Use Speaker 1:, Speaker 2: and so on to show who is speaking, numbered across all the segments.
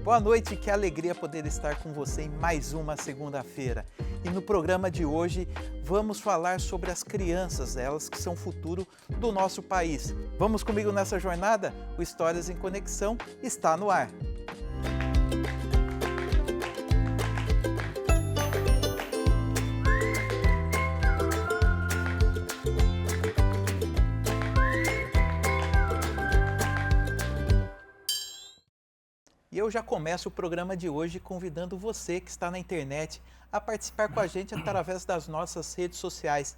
Speaker 1: Boa noite, que alegria poder estar com você em mais uma segunda-feira. E no programa de hoje vamos falar sobre as crianças, elas que são o futuro do nosso país. Vamos comigo nessa jornada? O Histórias em Conexão está no ar. E eu já começo o programa de hoje convidando você que está na internet a participar com a gente através das nossas redes sociais,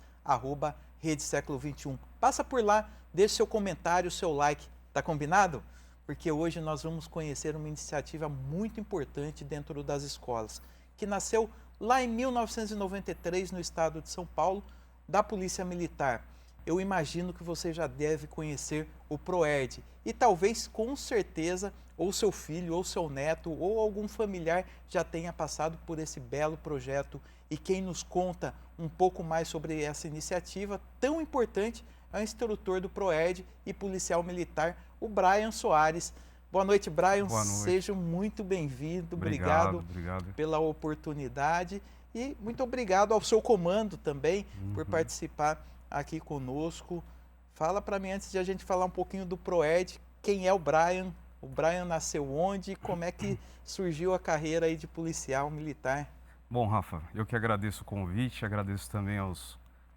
Speaker 1: @Rede Século XXI. Passa por lá, deixe seu comentário, seu like, tá combinado? Porque hoje nós vamos conhecer uma iniciativa muito importante dentro das escolas, que nasceu lá em 1993 no estado de São Paulo, da Polícia Militar. Eu imagino que você já deve conhecer o PROERD e talvez, com certeza, ou seu filho, ou seu neto, ou algum familiar já tenha passado por esse belo projeto. E quem nos conta um pouco mais sobre essa iniciativa tão importante é o instrutor do PROERD e policial militar, o Brian Soares. Boa noite, Brian.
Speaker 2: Boa noite.
Speaker 1: Seja muito bem-vindo.
Speaker 2: Obrigado
Speaker 1: Pela oportunidade e muito obrigado ao seu comando também por participar aqui conosco. Fala para mim, antes de a gente falar um pouquinho do PROERD, quem é o Brian? O Brian nasceu onde e como é que surgiu a carreira aí de policial militar?
Speaker 2: Bom, Rafa, eu que agradeço o convite, agradeço também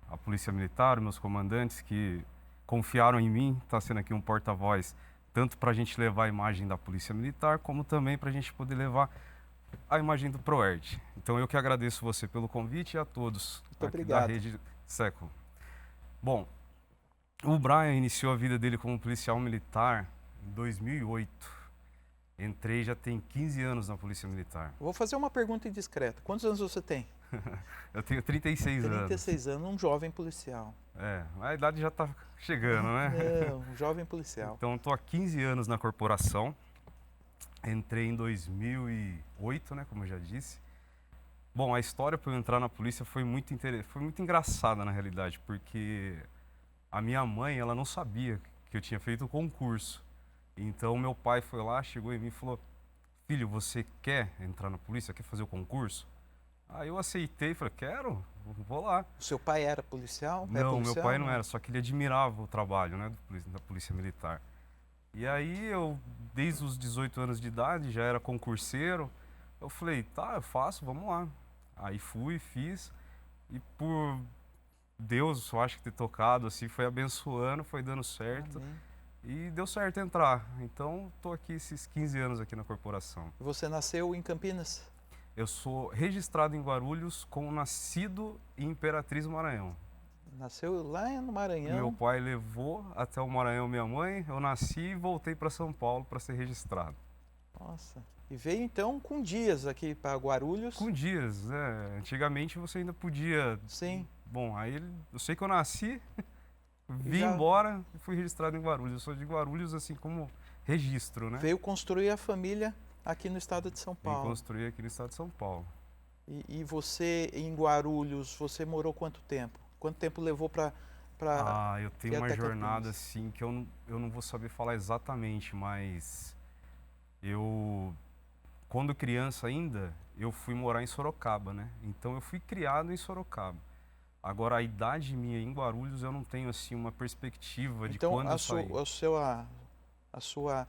Speaker 2: à Polícia Militar, meus comandantes que confiaram em mim, está sendo aqui um porta-voz, tanto para a gente levar a imagem da Polícia Militar, como também para a gente poder levar a imagem do PROERD. Então eu que agradeço você pelo convite e a todos aqui da Rede Século. Bom, o Brian iniciou a vida dele como policial militar em 2008. Entrei, já tem 15 anos na Polícia Militar.
Speaker 1: Vou fazer uma pergunta indiscreta. Quantos anos você tem?
Speaker 2: Eu tenho 36 anos.
Speaker 1: 36 anos, um jovem policial.
Speaker 2: A idade já está chegando, né?
Speaker 1: Um jovem policial.
Speaker 2: Então, estou há 15 anos na corporação. Entrei em 2008, né, como eu já disse. Bom, a história para eu entrar na polícia foi muito engraçada, na realidade, porque a minha mãe, ela não sabia que eu tinha feito o concurso. Então, meu pai foi lá, chegou em mim e falou: filho, você quer entrar na polícia, quer fazer o concurso? Aí eu aceitei, falei: quero, vou lá.
Speaker 1: O seu pai era policial?
Speaker 2: Não, meu pai não era, só que ele admirava o trabalho, né, da Polícia Militar. E aí eu, desde os 18 anos de idade, já era concurseiro. Eu falei: tá, eu faço, vamos lá. Aí fui, fiz, e por Deus, eu acho que ter tocado, assim, foi abençoando, foi dando certo.
Speaker 1: Amém.
Speaker 2: E deu certo entrar. Então, estou aqui esses 15 anos aqui na corporação.
Speaker 1: Você nasceu em Campinas?
Speaker 2: Eu sou registrado em Guarulhos, como nascido em Imperatriz, Maranhão.
Speaker 1: Nasceu lá no Maranhão?
Speaker 2: Meu pai levou até o Maranhão minha mãe, eu nasci e voltei para São Paulo para ser registrado.
Speaker 1: Nossa. E veio então com dias aqui para Guarulhos?
Speaker 2: Com dias, né? Antigamente você ainda podia...
Speaker 1: Sim.
Speaker 2: Bom, aí eu sei que eu nasci, vim embora e fui registrado em Guarulhos. Eu sou de Guarulhos, assim, como registro, né?
Speaker 1: Veio construir a família aqui no estado de São Paulo.
Speaker 2: Vim construir aqui no estado de São Paulo.
Speaker 1: E você, em Guarulhos, você morou quanto tempo? Quanto tempo levou para
Speaker 2: eu tenho uma jornada, assim, que eu não vou saber falar exatamente, mas quando criança ainda, eu fui morar em Sorocaba, né? Então eu fui criado em Sorocaba. Agora, a idade minha em Guarulhos, eu não tenho, assim, uma perspectiva de quando eu saí.
Speaker 1: Então, a sua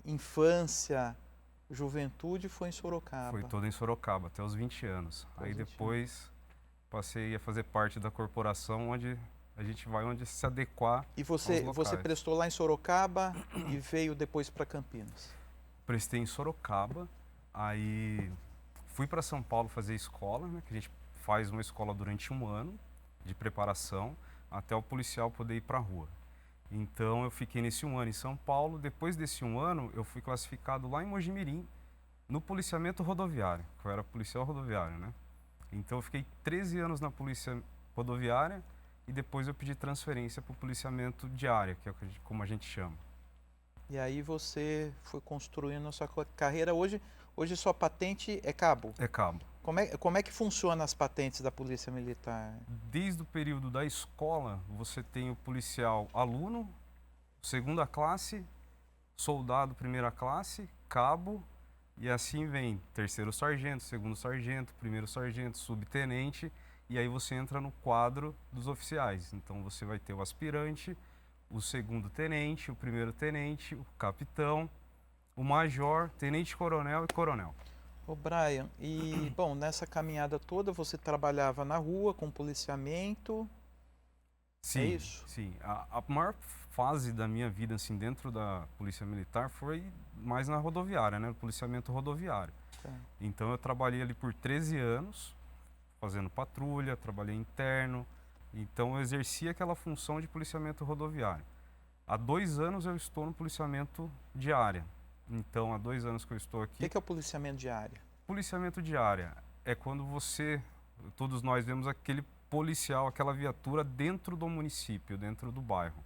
Speaker 1: infância, juventude foi em Sorocaba?
Speaker 2: Foi toda em Sorocaba, até os 20 anos. Aí depois passei a fazer parte da corporação, onde a gente vai se adequar
Speaker 1: E você prestou lá em Sorocaba e veio depois para Campinas?
Speaker 2: Prestei em Sorocaba, aí fui para São Paulo fazer escola, né, que a gente faz uma escola durante um ano de preparação até o policial poder ir para a rua. Então eu fiquei nesse um ano em São Paulo. Depois desse um ano eu fui classificado lá em Mojimirim no policiamento rodoviário, que eu era policial rodoviário, né? Então eu fiquei 13 anos na polícia rodoviária e depois eu pedi transferência para o policiamento de área, que é como a gente chama.
Speaker 1: E aí você foi construindo a sua carreira. Hoje sua patente é cabo?
Speaker 2: É cabo.
Speaker 1: Como é que funciona as patentes da Polícia Militar?
Speaker 2: Desde o período da escola, você tem o policial aluno, segunda classe, soldado primeira classe, cabo, E assim vem terceiro sargento, segundo sargento, primeiro sargento, subtenente, e aí você entra no quadro dos oficiais. Então você vai ter o aspirante, o segundo tenente, o primeiro tenente, o capitão, o major, tenente-coronel e coronel.
Speaker 1: Ô Brian, e bom, nessa caminhada toda você trabalhava na rua com policiamento, é
Speaker 2: Sim,
Speaker 1: isso?
Speaker 2: sim. A maior fase da minha vida, assim, dentro da Polícia Militar foi mais na rodoviária, né? No policiamento rodoviário.
Speaker 1: Tá.
Speaker 2: Então eu trabalhei ali por 13 anos, fazendo patrulha, trabalhei interno. Então eu exerci aquela função de policiamento rodoviário. Há 2 anos eu estou no policiamento de área. Então há 2 anos que eu estou
Speaker 1: O
Speaker 2: aqui.
Speaker 1: que é o policiamento de área?
Speaker 2: Policiamento de área é quando você, todos nós vemos aquele policial, aquela viatura dentro do município, dentro do bairro.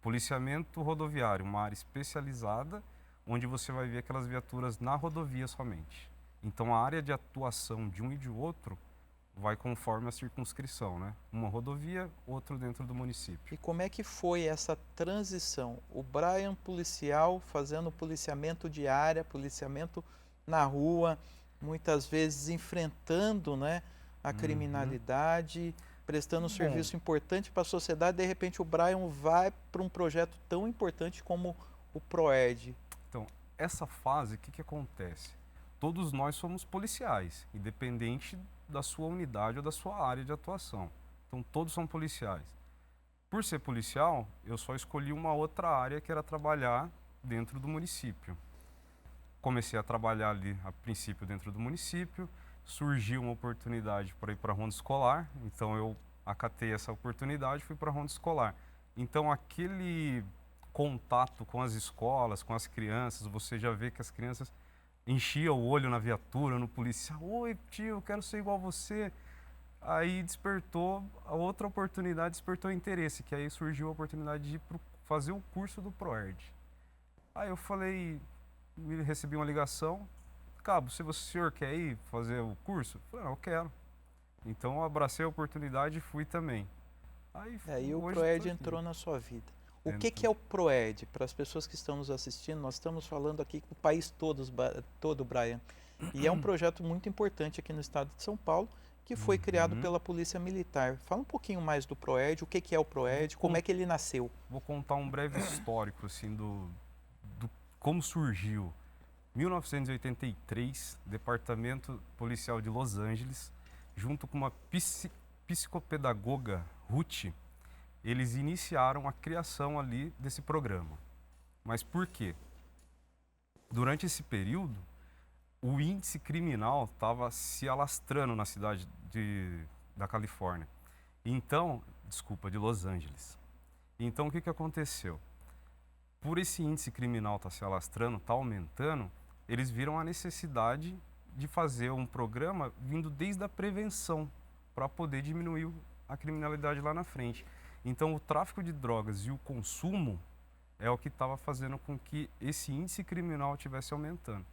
Speaker 2: Policiamento rodoviário, uma área especializada onde você vai ver aquelas viaturas na rodovia somente. Então a área de atuação de um e de outro vai conforme a circunscrição, né? Uma rodovia, outro dentro do município.
Speaker 1: E como é que foi essa transição? O Brian policial fazendo policiamento de área, policiamento na rua, muitas vezes enfrentando, né, a criminalidade, prestando um serviço importante para a sociedade. De repente o Brian vai para um projeto tão importante como o PROERD.
Speaker 2: Então, essa fase, o que acontece? Todos nós somos policiais, independente da sua unidade ou da sua área de atuação. Então, todos são policiais. Por ser policial, eu só escolhi uma outra área que era trabalhar dentro do município. Comecei a trabalhar ali, a princípio, dentro do município. Surgiu uma oportunidade para ir para a ronda escolar, então eu acatei essa oportunidade e fui para a ronda escolar. Então, aquele contato com as escolas, com as crianças, você já vê que as crianças enchiam o olho na viatura, no policial. Oi, tio, eu quero ser igual a você. Aí despertou a outra oportunidade, despertou interesse, que aí surgiu a oportunidade de ir fazer o curso do PROERD. Aí eu falei, recebi uma ligação, Cabo, se o senhor quer ir fazer o curso? Eu falei, não, eu quero. Então eu abracei a oportunidade e fui também.
Speaker 1: Aí o PROERD entrou na sua vida. O que é o PROERD? Para as pessoas que estão nos assistindo, nós estamos falando aqui com o país todo, Brian. E é um projeto muito importante aqui no estado de São Paulo, que foi criado pela Polícia Militar. Fala um pouquinho mais do PROERD, o que é o PROERD, como é que ele nasceu.
Speaker 2: Vou contar um breve histórico assim, do como surgiu. 1983, Departamento Policial de Los Angeles, junto com uma psicopedagoga, Ruth, eles iniciaram a criação ali desse programa. Mas por quê? Durante esse período, o índice criminal estava se alastrando na cidade da Califórnia. Então, de Los Angeles. Então, o que aconteceu? Por esse índice criminal estar se alastrando, estar aumentando, eles viram a necessidade de fazer um programa vindo desde a prevenção para poder diminuir a criminalidade lá na frente. Então, o tráfico de drogas e o consumo é o que estava fazendo com que esse índice criminal estivesse aumentando.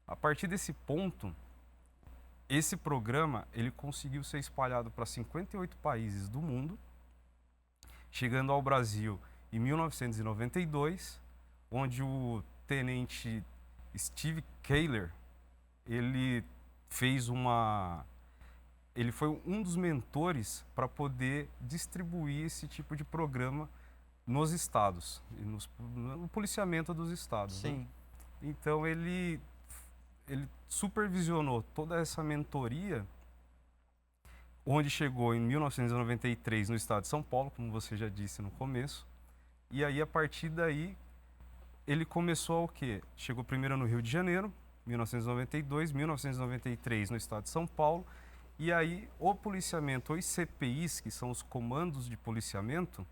Speaker 2: A partir desse ponto, esse programa ele conseguiu ser espalhado para 58 países do mundo, chegando ao Brasil em 1992, onde o tenente Steve Kahler, ele foi um dos mentores para poder distribuir esse tipo de programa nos estados, no policiamento dos estados.
Speaker 1: Sim.
Speaker 2: Né? Então ele supervisionou toda essa mentoria, onde chegou em 1993 no estado de São Paulo, como você já disse no começo, e aí a partir daí ele começou o quê? Chegou primeiro no Rio de Janeiro, 1992, 1993 no estado de São Paulo, e aí o policiamento, os CPIs, que são os comandos de policiamento,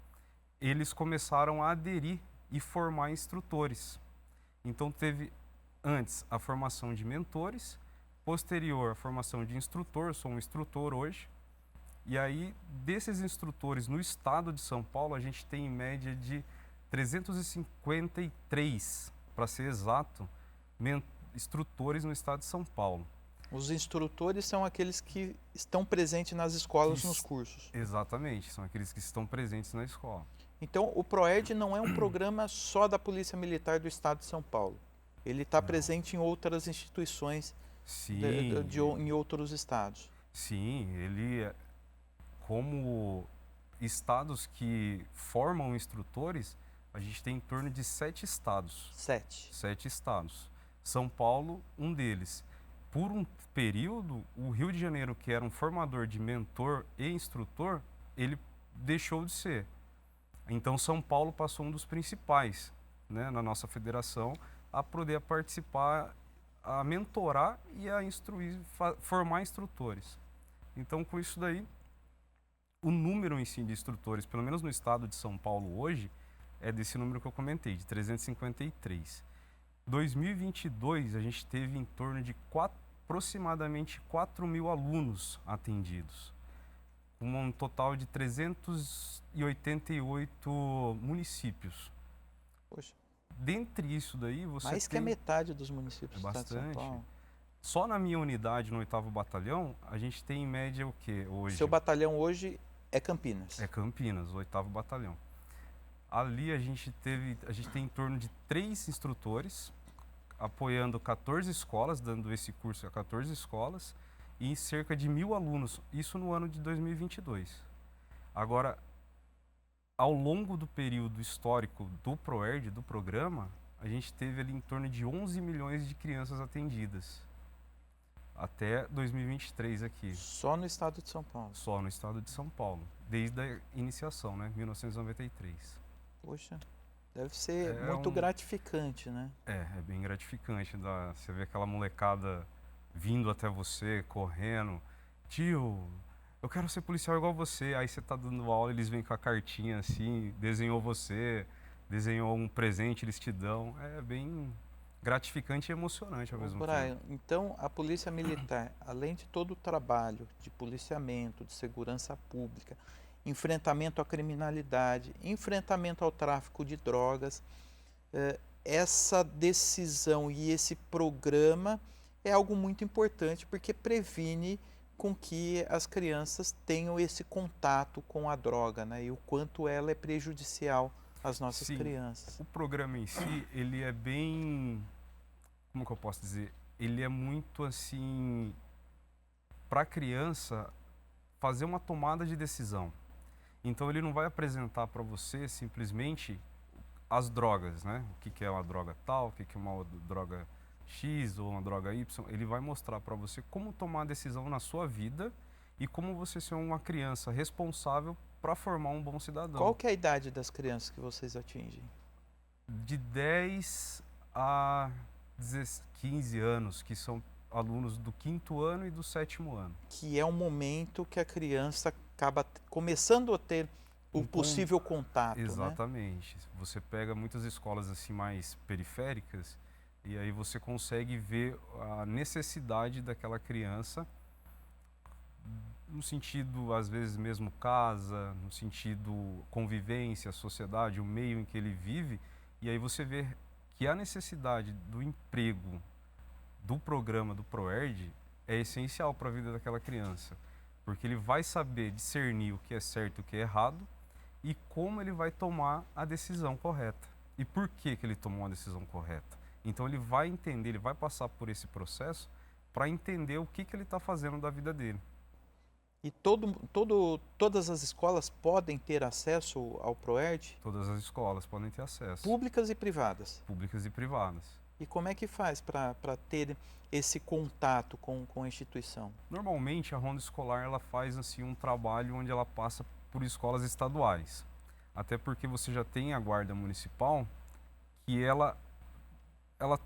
Speaker 2: eles começaram a aderir e formar instrutores. Então teve antes a formação de mentores, posterior a formação de instrutor, sou um instrutor hoje, e aí desses instrutores no estado de São Paulo a gente tem em média de 353, para ser exato, instrutores no estado de São Paulo.
Speaker 1: Os instrutores são aqueles que estão presentes nas escolas, nos cursos.
Speaker 2: Exatamente, são aqueles que estão presentes na escola.
Speaker 1: Então, o PROERD não é um programa só da Polícia Militar do estado de São Paulo. Ele está
Speaker 2: Não.
Speaker 1: presente em outras instituições
Speaker 2: Sim,
Speaker 1: em outros estados.
Speaker 2: sim, como estados que formam instrutores, a gente tem em torno de 7 estados.
Speaker 1: 7.
Speaker 2: 7 estados. São Paulo, um deles. Por um período, o Rio de Janeiro, que era um formador de mentor e instrutor, ele deixou de ser. Então, São Paulo passou um dos principais, né, na nossa federação, a poder participar, a mentorar e a instruir, formar instrutores. Então, com isso daí, o número em si de instrutores, pelo menos no estado de São Paulo hoje, é desse número que eu comentei, de 353. 2022, a gente teve em torno de aproximadamente 4 mil alunos atendidos, com um total de 388 municípios.
Speaker 1: Poxa,
Speaker 2: Dentre isso daí, você
Speaker 1: mais que
Speaker 2: tem...
Speaker 1: a metade dos municípios do estado de São
Speaker 2: bastante.
Speaker 1: Paulo.
Speaker 2: Só na minha unidade, no 8º Batalhão, a gente tem em média o quê hoje?
Speaker 1: Seu batalhão hoje é Campinas.
Speaker 2: É Campinas, o 8º Batalhão. Ali a gente tem em torno de 3 instrutores, apoiando 14 escolas, dando esse curso a 14 escolas, e em cerca de 1.000 alunos, isso no ano de 2022. Agora, ao longo do período histórico do ProERD, do programa, a gente teve ali em torno de 11 milhões de crianças atendidas, até 2023 aqui.
Speaker 1: Só no estado de São Paulo.
Speaker 2: Só no estado de São Paulo, desde a iniciação, né, 1993.
Speaker 1: Poxa, deve ser
Speaker 2: É
Speaker 1: muito gratificante, né?
Speaker 2: É bem gratificante. Você vê aquela molecada vindo até você, correndo. Tio, eu quero ser policial igual você. Aí você tá dando aula, eles vêm com a cartinha assim, desenhou você, desenhou um presente, eles te dão. É bem gratificante e emocionante ao mesmo
Speaker 1: Brian,
Speaker 2: tempo.
Speaker 1: então a Polícia Militar, além de todo o trabalho de policiamento, de segurança pública, enfrentamento à criminalidade, enfrentamento ao tráfico de drogas, essa decisão e esse programa é algo muito importante porque previne com que as crianças tenham esse contato com a droga, né? E o quanto ela é prejudicial às nossas
Speaker 2: Sim,
Speaker 1: crianças.
Speaker 2: o programa em si, ele é bem, como que eu posso dizer? Ele é muito assim, para a criança fazer uma tomada de decisão. Então ele não vai apresentar para você simplesmente as drogas, né? O que é uma droga tal, o que é uma droga X ou uma droga Y. Ele vai mostrar para você como tomar a decisão na sua vida e como você ser uma criança responsável para formar um bom cidadão.
Speaker 1: Qual que é a idade das crianças que vocês atingem?
Speaker 2: De 10 a 15 anos, que são alunos do 5º ano e do 7º ano.
Speaker 1: Que é um momento que a criança acaba começando a ter o possível contato,
Speaker 2: Exatamente.
Speaker 1: né?
Speaker 2: Você pega muitas escolas assim mais periféricas e aí você consegue ver a necessidade daquela criança no sentido, às vezes, mesmo casa, no sentido convivência, sociedade, o meio em que ele vive, e aí você vê que a necessidade do emprego do programa do ProERD é essencial para a vida daquela criança, porque ele vai saber discernir o que é certo e o que é errado e como ele vai tomar a decisão correta. E por que ele tomou a decisão correta? Então ele vai entender, ele vai passar por esse processo para entender o que ele está fazendo da vida dele.
Speaker 1: E todas as escolas podem ter acesso ao ProERD?
Speaker 2: Todas as escolas podem ter acesso.
Speaker 1: Públicas e privadas?
Speaker 2: Públicas e privadas.
Speaker 1: E como é que faz para ter esse contato com a instituição?
Speaker 2: Normalmente a ronda escolar ela faz assim um trabalho onde ela passa por escolas estaduais. Até porque você já tem a guarda municipal que ela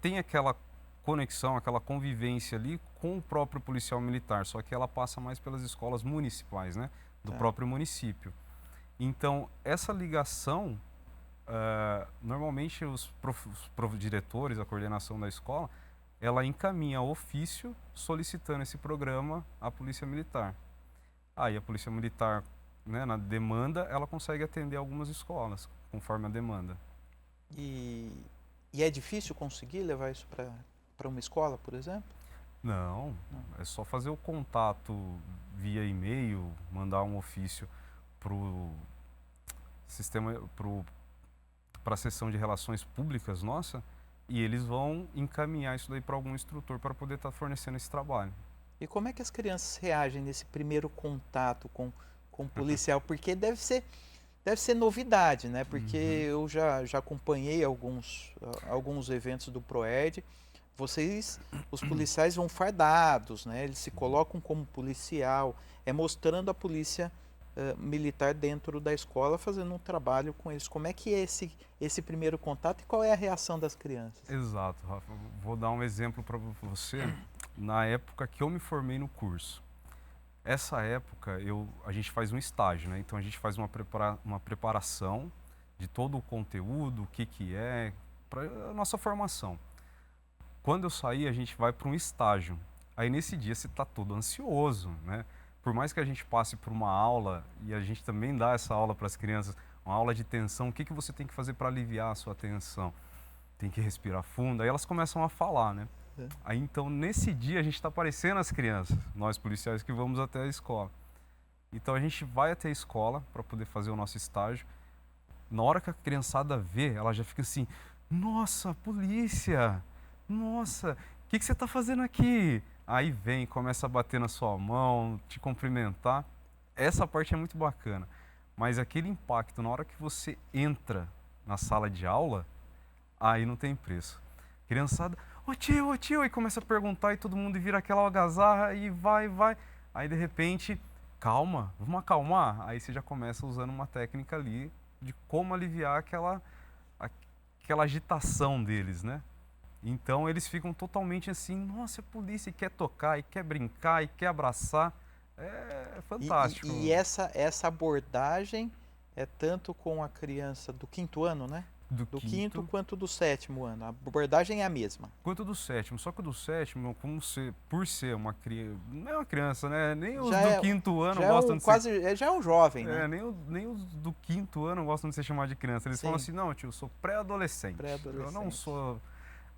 Speaker 2: tem aquela conexão, aquela convivência ali com o próprio policial militar, só que ela passa mais pelas escolas municipais, né, do próprio município. Então, essa ligação, normalmente os diretores, a coordenação da escola, ela encaminha ofício solicitando esse programa à Polícia Militar. Aí a Polícia Militar, né, na demanda, ela consegue atender algumas escolas, conforme a demanda.
Speaker 1: E é difícil conseguir levar isso para uma escola, por exemplo?
Speaker 2: Não, é só fazer o contato via e-mail, mandar um ofício para o sistema, para a seção de relações públicas nossa, E eles vão encaminhar isso daí para algum instrutor para poder estar fornecendo esse trabalho.
Speaker 1: E como é que as crianças reagem nesse primeiro contato com o policial? Porque deve ser novidade, né? Porque
Speaker 2: Uhum.
Speaker 1: eu já acompanhei alguns eventos do Proerd. Vocês, os policiais vão fardados, né? Eles se colocam como policial, mostrando a polícia militar dentro da escola, fazendo um trabalho com eles. Como é que é esse primeiro contato e qual é a reação das crianças?
Speaker 2: Exato, Rafa. Vou dar um exemplo para você. Na época que eu me formei no curso, essa época a gente faz um estágio, né? Então a gente faz uma preparação de todo o conteúdo, o que é, para a nossa formação. Quando eu saí, a gente vai para um estágio. Aí nesse dia você está todo ansioso, né? Por mais que a gente passe por uma aula, e a gente também dá essa aula para as crianças, uma aula de tensão, o que você tem que fazer para aliviar a sua tensão? Tem que respirar fundo. Aí elas começam a falar, né?
Speaker 1: É.
Speaker 2: Aí então, nesse dia, a gente está parecendo as crianças, nós policiais que vamos até a escola. Então a gente vai até a escola para poder fazer o nosso estágio. Na hora que a criançada vê, ela já fica assim: nossa, polícia! Nossa, o que você está fazendo aqui? Aí vem, começa a bater na sua mão, te cumprimentar. Essa parte é muito bacana. Mas aquele impacto, na hora que você entra na sala de aula, aí não tem preço. Criançada, ô tio, e começa a perguntar e todo mundo vira aquela algazarra e vai. Aí de repente, calma, vamos acalmar. Aí você já começa usando uma técnica ali de como aliviar aquela agitação deles, né? Então eles ficam totalmente assim, nossa, é polícia, e quer tocar, e quer brincar, e quer abraçar. É fantástico.
Speaker 1: E essa abordagem é tanto com a criança do quinto ano, né?
Speaker 2: Do
Speaker 1: Do quinto
Speaker 2: quinto
Speaker 1: quanto do sétimo ano. A abordagem é a mesma.
Speaker 2: quanto do sétimo. Só que o do sétimo, por ser uma criança, não é uma criança, né? Nem os
Speaker 1: Já
Speaker 2: do
Speaker 1: é,
Speaker 2: quinto ano
Speaker 1: já é
Speaker 2: gostam
Speaker 1: um
Speaker 2: de ser.
Speaker 1: quase, já é um jovem, né?
Speaker 2: Nem os do quinto ano gostam de ser chamados de criança. Eles falam
Speaker 1: Sim,
Speaker 2: assim, não, tio, eu sou pré-adolescente. Eu não
Speaker 1: pré-adolescente.
Speaker 2: sou.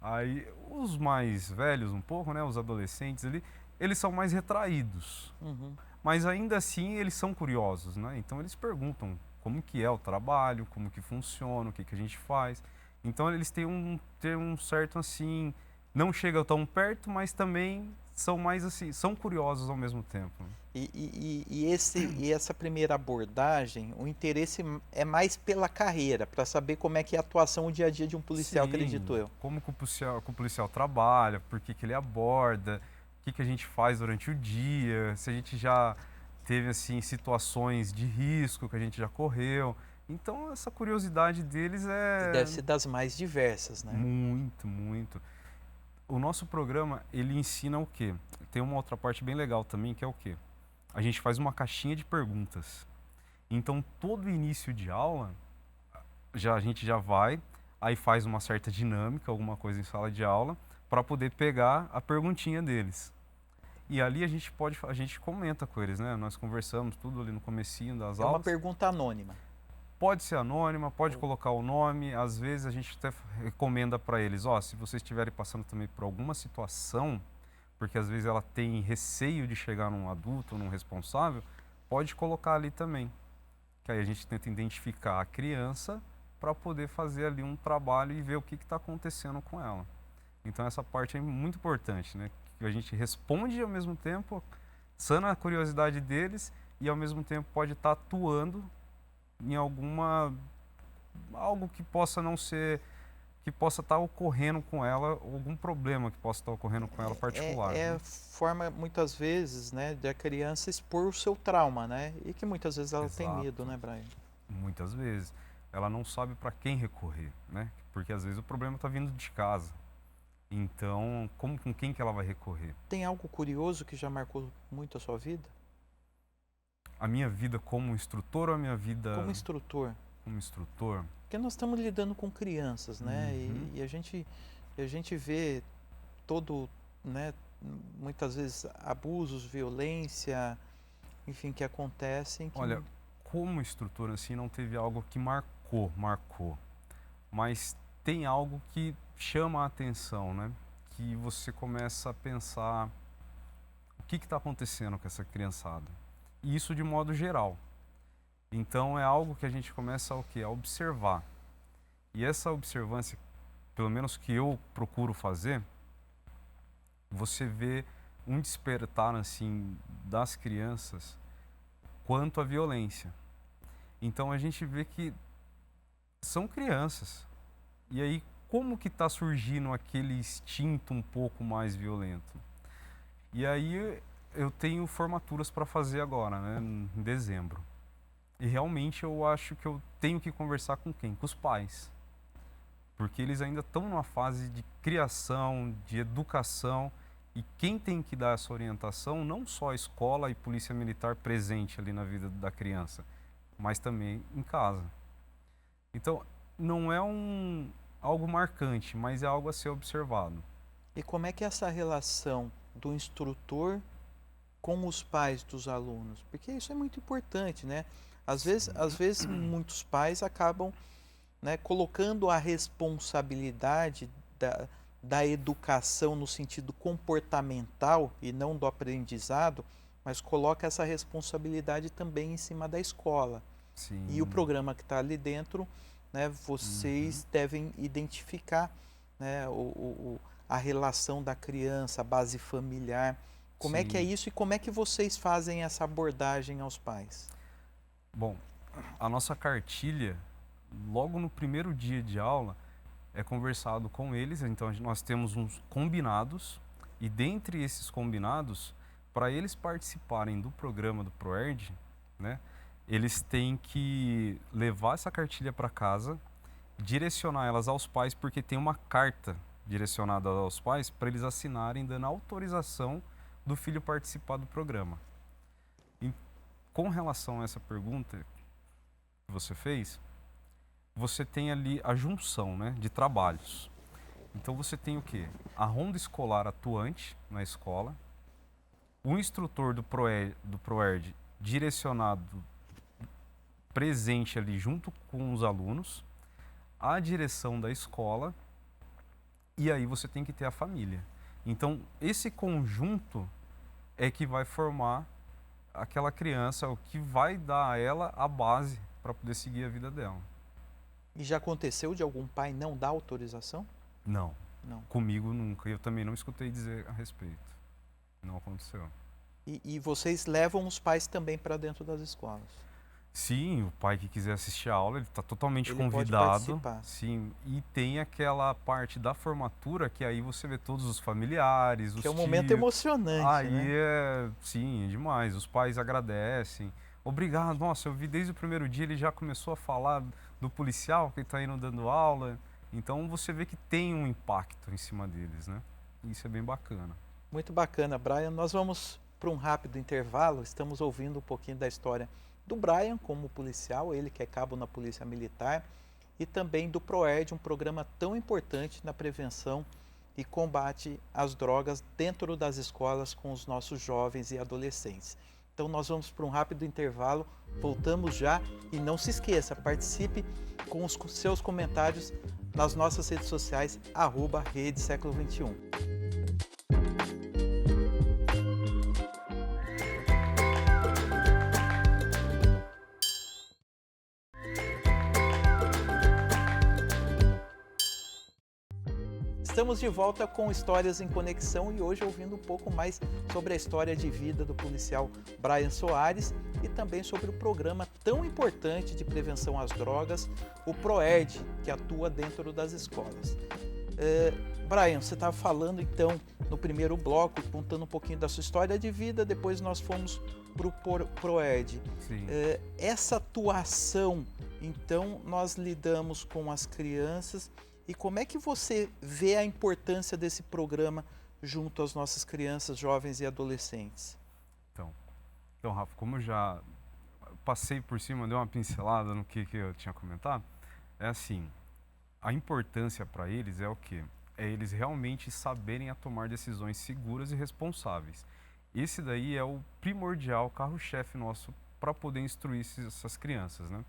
Speaker 2: Aí, os mais velhos um pouco, né? Os adolescentes ali, eles são mais retraídos.
Speaker 1: Uhum.
Speaker 2: Mas ainda assim, eles são curiosos, né? Então, eles perguntam como que é o trabalho, como que funciona, o que que a gente faz. Então, eles têm um certo, assim, não chegam tão perto, mas também são mais, assim, são curiosos ao mesmo tempo.
Speaker 1: E essa primeira abordagem, o interesse é mais pela carreira, para saber como é que é a atuação, o dia a dia de um policial, acredito
Speaker 2: Sim,
Speaker 1: eu.
Speaker 2: como que o policial trabalha, por que que ele aborda, o que a gente faz durante o dia, se a gente já teve assim situações de risco que a gente já correu. Então essa curiosidade deles
Speaker 1: E
Speaker 2: é
Speaker 1: deve ser das mais diversas, né?
Speaker 2: muito, muito. O nosso programa, ele ensina o quê? Tem uma outra parte bem legal também, que é o quê? A gente faz uma caixinha de perguntas. Então todo início de aula, a gente já vai, aí faz uma certa dinâmica, alguma coisa em sala de aula, para poder pegar a perguntinha deles. E ali a gente comenta com eles, né? Nós conversamos tudo ali no comecinho das
Speaker 1: É uma
Speaker 2: aulas.
Speaker 1: pergunta anônima.
Speaker 2: Pode ser anônima, pode colocar o nome, às vezes a gente até recomenda para eles, ó, se vocês estiverem passando também por alguma situação, porque às vezes ela tem receio de chegar num adulto, num responsável, pode colocar ali também. Que aí a gente tenta identificar a criança para poder fazer ali um trabalho e ver o que está acontecendo com ela. Então essa parte é muito importante, né? Que a gente responde ao mesmo tempo, sana a curiosidade deles e ao mesmo tempo pode estar atuando em algo que possa não ser, que possa estar ocorrendo com ela, algum problema que possa estar ocorrendo com ela particular,
Speaker 1: É
Speaker 2: né?
Speaker 1: forma, muitas vezes, né, de a criança expor o seu trauma, né? E que muitas vezes ela tem medo,
Speaker 2: Exato.
Speaker 1: né, Brian?
Speaker 2: Muitas vezes. Ela não sabe para quem recorrer, né? Porque às vezes o problema está vindo de casa. Então, com quem que ela vai recorrer?
Speaker 1: Tem algo curioso que já marcou muito a sua vida?
Speaker 2: A minha vida como instrutor ou a minha vida
Speaker 1: Como instrutor?
Speaker 2: como instrutor?
Speaker 1: Porque nós estamos lidando com crianças, né?
Speaker 2: Uhum.
Speaker 1: E a gente vê todo, né, muitas vezes abusos, violência, enfim, que acontecem que
Speaker 2: Olha, como instrutor assim, não teve algo que marcou, mas tem algo que chama a atenção, né? Que você começa a pensar o que está acontecendo com essa criançada. E isso de modo geral. Então é algo que a gente começa o quê? A observar. E essa observância pelo menos que eu procuro fazer, você vê um despertar assim das crianças quanto à violência. Então a gente vê que são crianças. E aí como que está surgindo aquele instinto um pouco mais violento? E aí eu tenho formaturas para fazer agora, né, em dezembro. E realmente eu acho que eu tenho que conversar com quem? Com os pais. Porque eles ainda estão numa fase de criação, de educação, e quem tem que dar essa orientação, não só a escola e polícia militar presente ali na vida da criança, mas também em casa. Então, não é algo marcante, mas é algo a ser observado.
Speaker 1: E como é que é essa relação do instrutor com os pais dos alunos? Porque isso é muito importante, né? Às vezes muitos pais acabam, né, colocando a responsabilidade da educação no sentido comportamental e não do aprendizado, mas coloca essa responsabilidade também em cima da escola.
Speaker 2: Sim.
Speaker 1: E o programa que está ali dentro, né, vocês devem identificar, né, a relação da criança, a base familiar. Como é que é
Speaker 2: Sim.
Speaker 1: isso e como é que vocês fazem essa abordagem aos pais?
Speaker 2: Bom, a nossa cartilha, logo no primeiro dia de aula, é conversado com eles. Então nós temos uns combinados, e dentre esses combinados, para eles participarem do programa do ProERD, né, eles têm que levar essa cartilha para casa, direcionar elas aos pais, porque tem uma carta direcionada aos pais para eles assinarem, dando autorização do filho participar do programa. E, com relação a essa pergunta que você fez, você tem ali a junção, né, de trabalhos. Então você tem o quê? A ronda escolar atuante na escola, o instrutor do ProERD direcionado, presente ali junto com os alunos, a direção da escola, e aí você tem que ter a família. Então esse conjunto é que vai formar aquela criança, o que vai dar a ela a base para poder seguir a vida dela.
Speaker 1: E já aconteceu de algum pai não dar autorização?
Speaker 2: Não.
Speaker 1: Não.
Speaker 2: Comigo nunca. Eu também não escutei dizer a respeito. Não aconteceu.
Speaker 1: E vocês levam os pais também para dentro das escolas?
Speaker 2: Sim, o pai que quiser assistir a aula, ele está totalmente
Speaker 1: Ele pode
Speaker 2: convidado.
Speaker 1: participar.
Speaker 2: Sim, e tem aquela parte da formatura que aí você vê todos os familiares, os
Speaker 1: Que é um momento
Speaker 2: tios.
Speaker 1: emocionante,
Speaker 2: Aí
Speaker 1: né?
Speaker 2: sim, é demais. Os pais agradecem. Obrigado, nossa, eu vi desde o primeiro dia, ele já começou a falar do policial que está indo dando aula. Então você vê que tem um impacto em cima deles, né? Isso é bem bacana.
Speaker 1: Muito bacana, Brian. Nós vamos para um rápido intervalo. Estamos ouvindo um pouquinho da história do Brian como policial, ele que é cabo na Polícia Militar, e também do ProERD, um programa tão importante na prevenção e combate às drogas dentro das escolas com os nossos jovens e adolescentes. Então nós vamos para um rápido intervalo, voltamos já e não se esqueça, participe com os seus comentários nas nossas redes sociais, @Rede Século XXI. Estamos de volta com Histórias em Conexão e hoje ouvindo um pouco mais sobre a história de vida do policial Brian Soares e também sobre o programa tão importante de prevenção às drogas, o ProERD, que atua dentro das escolas. Brian, você estava falando então no primeiro bloco, contando um pouquinho da sua história de vida, depois nós fomos para o ProERD.
Speaker 2: Sim.
Speaker 1: Essa atuação, então, nós lidamos com as crianças. E como é que você vê a importância desse programa junto às nossas crianças, jovens e adolescentes?
Speaker 2: Então, Rafa, como eu já passei por cima, dei uma pincelada no que eu tinha comentado, é assim, a importância para eles é o quê? É eles realmente saberem a tomar decisões seguras e responsáveis. Esse daí é o primordial, carro-chefe nosso para poder instruir essas crianças, né?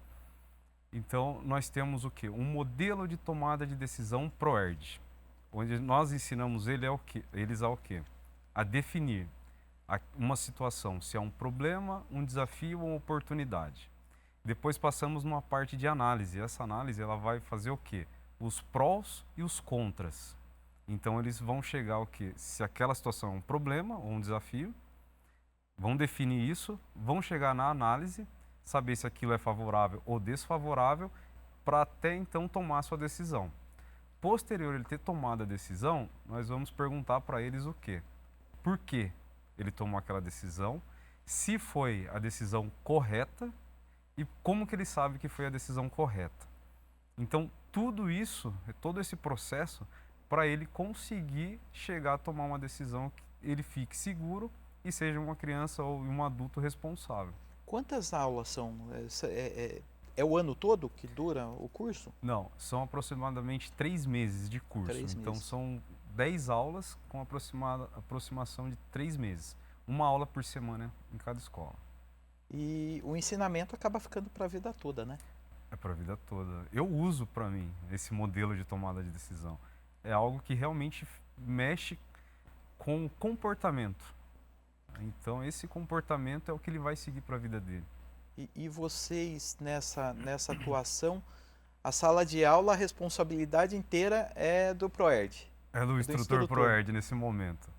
Speaker 2: Então, nós temos o quê? Um modelo de tomada de decisão ProERD, onde nós ensinamos eles ao quê? A definir uma situação, se é um problema, um desafio ou uma oportunidade. Depois passamos numa parte de análise. Essa análise ela vai fazer o quê? os prós e os contras. Então eles vão chegar ao que? Se aquela situação é um problema ou um desafio, vão definir isso, vão chegar na análise, saber se aquilo é favorável ou desfavorável, para até então tomar a sua decisão. Posterior ele ter tomado a decisão, nós vamos perguntar para eles o quê? Por que ele tomou aquela decisão, se foi a decisão correta e como que ele sabe que foi a decisão correta. Então, tudo isso, todo esse processo, para ele conseguir chegar a tomar uma decisão que ele fique seguro e seja uma criança ou um adulto responsável.
Speaker 1: Quantas aulas são? É o ano todo que dura o curso?
Speaker 2: Não, são aproximadamente 3 meses de curso.
Speaker 1: 3
Speaker 2: Então,
Speaker 1: meses.
Speaker 2: são 10 aulas com aproximação de 3 meses. Uma aula por semana em cada escola.
Speaker 1: E o ensinamento acaba ficando para a vida toda, né?
Speaker 2: É para a vida toda. Eu uso para mim esse modelo de tomada de decisão. É algo que realmente mexe com o comportamento. Então, esse comportamento é o que ele vai seguir para a vida dele.
Speaker 1: E vocês, nessa atuação, a sala de aula, a responsabilidade inteira é do ProERD?
Speaker 2: É do instrutor ProERD nesse momento.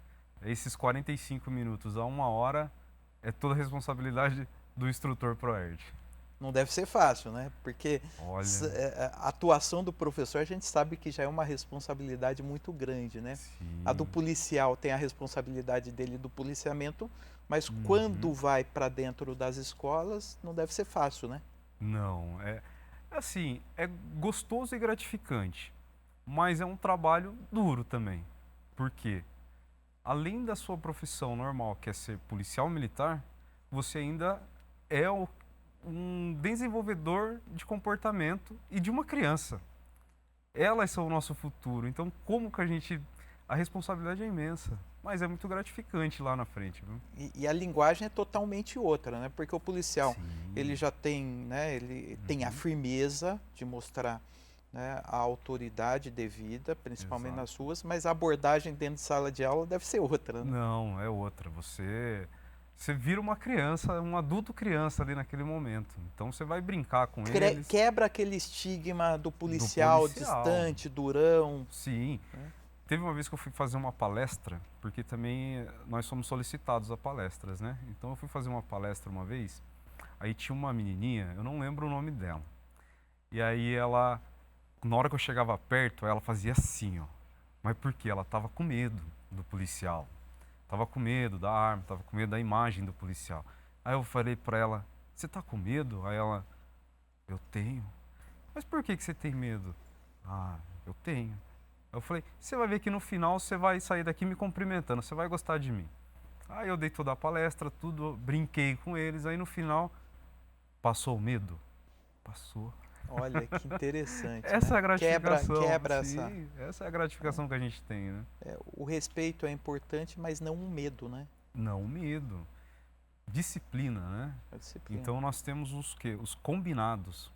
Speaker 2: Esses 45 minutos a 1 hora é toda a responsabilidade do instrutor ProERD.
Speaker 1: Não deve ser fácil, né? Porque
Speaker 2: Olha,
Speaker 1: a atuação do professor, a gente sabe que já é uma responsabilidade muito grande, né?
Speaker 2: sim.
Speaker 1: A do policial tem a responsabilidade dele do policiamento, mas quando vai para dentro das escolas, não deve ser fácil, né?
Speaker 2: Não, assim, é gostoso e gratificante, mas é um trabalho duro também. Por quê? Além da sua profissão normal, que é ser policial militar, você ainda é um desenvolvedor de comportamento e de uma criança. Elas são o nosso futuro. Então, como que a responsabilidade é imensa, mas é muito gratificante lá na frente, viu?
Speaker 1: E a linguagem é totalmente outra, né? Porque o policial,
Speaker 2: Sim.
Speaker 1: ele já tem, né? Ele tem a firmeza de mostrar, né, a autoridade devida, principalmente nas ruas, mas a abordagem dentro de sala de aula deve ser outra, né?
Speaker 2: Não, é outra. Você vira uma criança, um adulto criança ali naquele momento. Então você vai brincar com eles.
Speaker 1: Quebra aquele estigma do policial distante, durão.
Speaker 2: Sim. Teve uma vez que eu fui fazer uma palestra, porque também nós somos solicitados a palestras, né? Então eu fui fazer uma palestra uma vez, aí tinha uma menininha, eu não lembro o nome dela. E aí ela, na hora que eu chegava perto, ela fazia assim, ó. Mas por quê? Ela tava com medo do policial. Tava com medo da arma, tava com medo da imagem do policial. Aí eu falei pra ela, você tá com medo? Aí ela, eu tenho. Mas por que você tem medo? Ah, eu tenho. Eu falei, você vai ver que no final você vai sair daqui me cumprimentando, você vai gostar de mim. Aí eu dei toda a palestra, tudo, brinquei com eles, aí no final, passou o medo? Passou.
Speaker 1: Olha, que interessante,
Speaker 2: Essa
Speaker 1: né?
Speaker 2: é a gratificação.
Speaker 1: Quebra
Speaker 2: sim, essa é a gratificação que a gente tem, né?
Speaker 1: o respeito é importante, mas não um medo, né?
Speaker 2: Não o medo. Disciplina, né?
Speaker 1: A disciplina.
Speaker 2: Então nós temos os quê? Os combinados.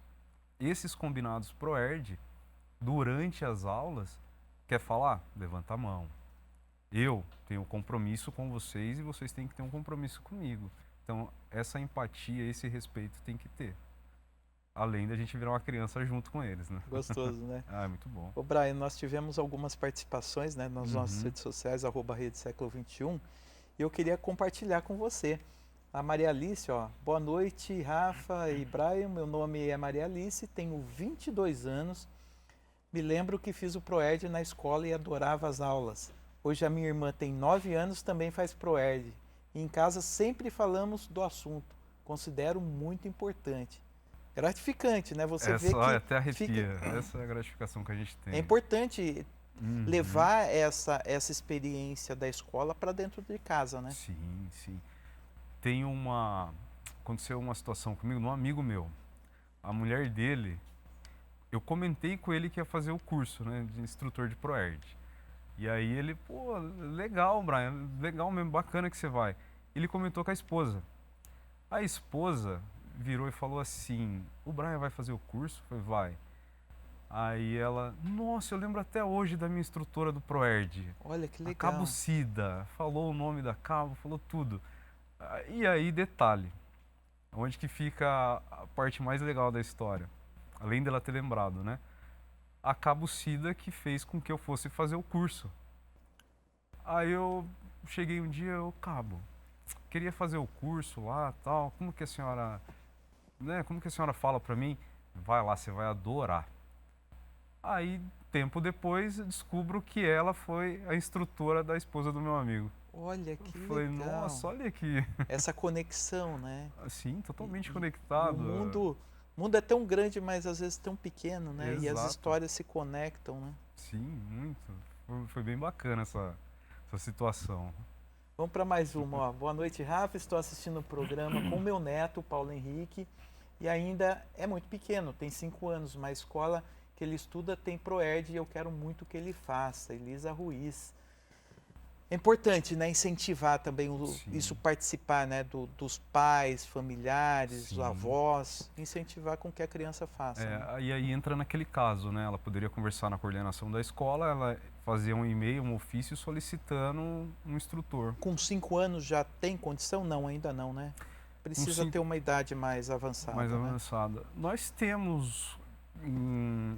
Speaker 2: Esses combinados ProERD, durante as aulas, quer falar? Levanta a mão. Eu tenho um compromisso com vocês e vocês têm que ter um compromisso comigo. Então, essa empatia, esse respeito tem que ter. Além da gente virar uma criança junto com eles, né?
Speaker 1: Gostoso, né?
Speaker 2: Ah, é muito bom.
Speaker 1: Ô Brian, nós tivemos algumas participações, né, nas nossas redes sociais, @Rede Século XXI, e eu queria compartilhar com você. A Maria Alice, ó, boa noite, Rafa e Brian, meu nome é Maria Alice, tenho 22 anos, me lembro que fiz o ProERD na escola e adorava as aulas. Hoje a minha irmã tem 9 anos, também faz ProERD, e em casa sempre falamos do assunto, considero muito importante. Gratificante, né? Você vê que
Speaker 2: até arrepia. Essa é a gratificação que a gente tem.
Speaker 1: É importante levar essa experiência da escola para dentro de casa, né?
Speaker 2: Sim, sim. Aconteceu uma situação comigo, um amigo meu. A mulher dele, eu comentei com ele que ia fazer o curso, né, de instrutor de ProERD. E aí ele, pô, legal, Brian, legal mesmo, bacana que você vai. Ele comentou com a esposa. A esposa virou e falou assim, o Brian vai fazer o curso? Eu falei, vai. Aí ela, nossa, eu lembro até hoje da minha instrutora do ProERD.
Speaker 1: Olha que legal.
Speaker 2: A Cabo Cida, falou o nome da Cabo, falou tudo. E aí, detalhe, onde que fica a parte mais legal da história, além dela ter lembrado, né? a Cabo Cida que fez com que eu fosse fazer o curso. Aí eu cheguei um dia, Cabo, queria fazer o curso lá, tal, como que a senhora, né, como que a senhora fala para mim? Vai lá, você vai adorar. Aí, tempo depois, eu descubro que ela foi a instrutora da esposa do meu amigo.
Speaker 1: Olha
Speaker 2: Eu
Speaker 1: que
Speaker 2: falei,
Speaker 1: legal.
Speaker 2: nossa, olha aqui.
Speaker 1: Essa conexão, né?
Speaker 2: Assim, totalmente
Speaker 1: E o
Speaker 2: conectado.
Speaker 1: mundo é tão grande, mas às vezes tão pequeno, né? E as
Speaker 2: Exato.
Speaker 1: histórias se conectam, né?
Speaker 2: Sim, muito. Foi bem bacana essa situação.
Speaker 1: Vamos para mais uma. Ó. Boa noite, Rafa. Estou assistindo o programa com meu neto, Paulo Henrique, e ainda é muito pequeno, tem 5 anos, mas a escola que ele estuda tem Proerd e eu quero muito que ele faça. Elisa Ruiz. É importante, né, incentivar também isso
Speaker 2: Sim,
Speaker 1: participar, né, dos pais, familiares, os
Speaker 2: sim.
Speaker 1: avós, incentivar com que a criança faça, né?
Speaker 2: E aí entra naquele caso, né? Ela poderia conversar na coordenação da escola, ela fazia um e-mail, um ofício solicitando um instrutor.
Speaker 1: Com 5 anos já tem condição? Não, ainda não, né?
Speaker 2: Com
Speaker 1: Precisa ter
Speaker 2: cinco
Speaker 1: uma idade mais
Speaker 2: mais
Speaker 1: avançada, né?
Speaker 2: avançada. Nós temos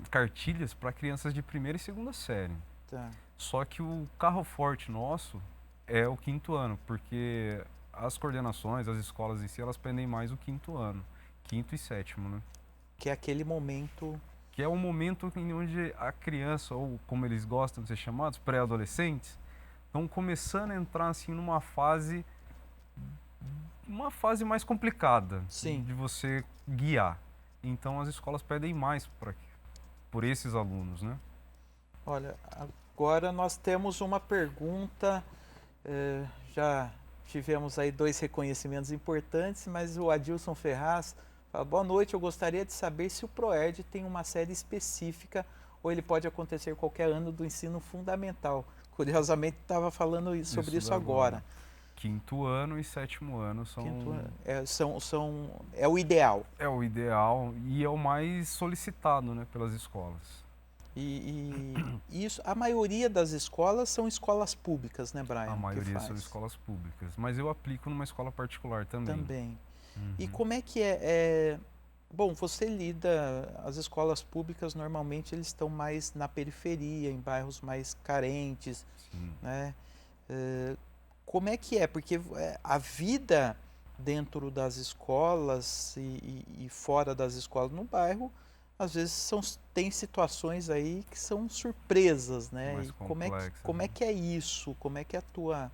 Speaker 2: cartilhas para crianças de primeira e segunda série.
Speaker 1: Tá.
Speaker 2: Só que o carro forte nosso é o quinto ano, porque as coordenações, as escolas em si, elas pendem mais o quinto ano, quinto e sétimo, né?
Speaker 1: Que é aquele momento.
Speaker 2: Que é o momento em onde a criança, ou como eles gostam de ser chamados, pré-adolescentes, estão começando a entrar assim uma fase mais complicada
Speaker 1: Sim.
Speaker 2: de você guiar. Então as escolas pedem mais por esses alunos, né?
Speaker 1: Olha, agora nós temos uma pergunta. Já tivemos aí 2 reconhecimentos importantes, mas o Adilson Ferraz fala: boa noite, eu gostaria de saber se o Proerd tem uma série específica ou ele pode acontecer qualquer ano do ensino fundamental. Curiosamente, estava falando sobre isso agora.
Speaker 2: Quinto ano e sétimo ano
Speaker 1: É o ideal.
Speaker 2: é o ideal e é o mais solicitado, né, pelas escolas.
Speaker 1: E isso, a maioria das escolas são escolas públicas, né,
Speaker 2: A
Speaker 1: Brian, que
Speaker 2: maioria são
Speaker 1: faz
Speaker 2: escolas públicas, mas eu aplico numa escola particular também.
Speaker 1: também. E
Speaker 2: Uhum.
Speaker 1: como é que bom, você lida, as escolas públicas normalmente eles estão mais na periferia, em bairros mais carentes,
Speaker 2: Sim.
Speaker 1: né? Como é que é? Porque a vida dentro das escolas e fora das escolas no bairro, às vezes tem situações aí que são surpresas, né?
Speaker 2: Mais
Speaker 1: E
Speaker 2: complexas,
Speaker 1: como é
Speaker 2: né?
Speaker 1: que é isso? Como é que é a tua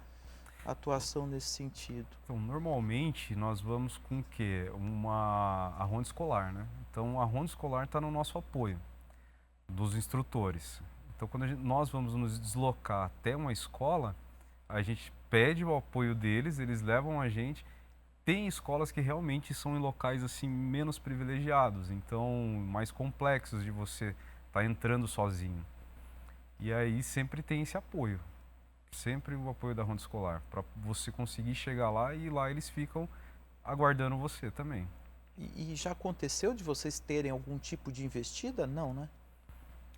Speaker 1: atuação nesse sentido?
Speaker 2: Então, normalmente nós vamos com o quê? A ronda escolar, né? Então, a ronda escolar está no nosso apoio dos instrutores. Então, quando nós vamos nos deslocar até uma escola, a gente pede o apoio deles, eles levam a gente. Tem escolas que realmente são em locais assim menos privilegiados, então mais complexos de você estar entrando sozinho. E aí sempre tem esse apoio, sempre o apoio da ronda escolar, para você conseguir chegar lá e lá eles ficam aguardando você também.
Speaker 1: E já aconteceu de vocês terem algum tipo de investida? Não, né?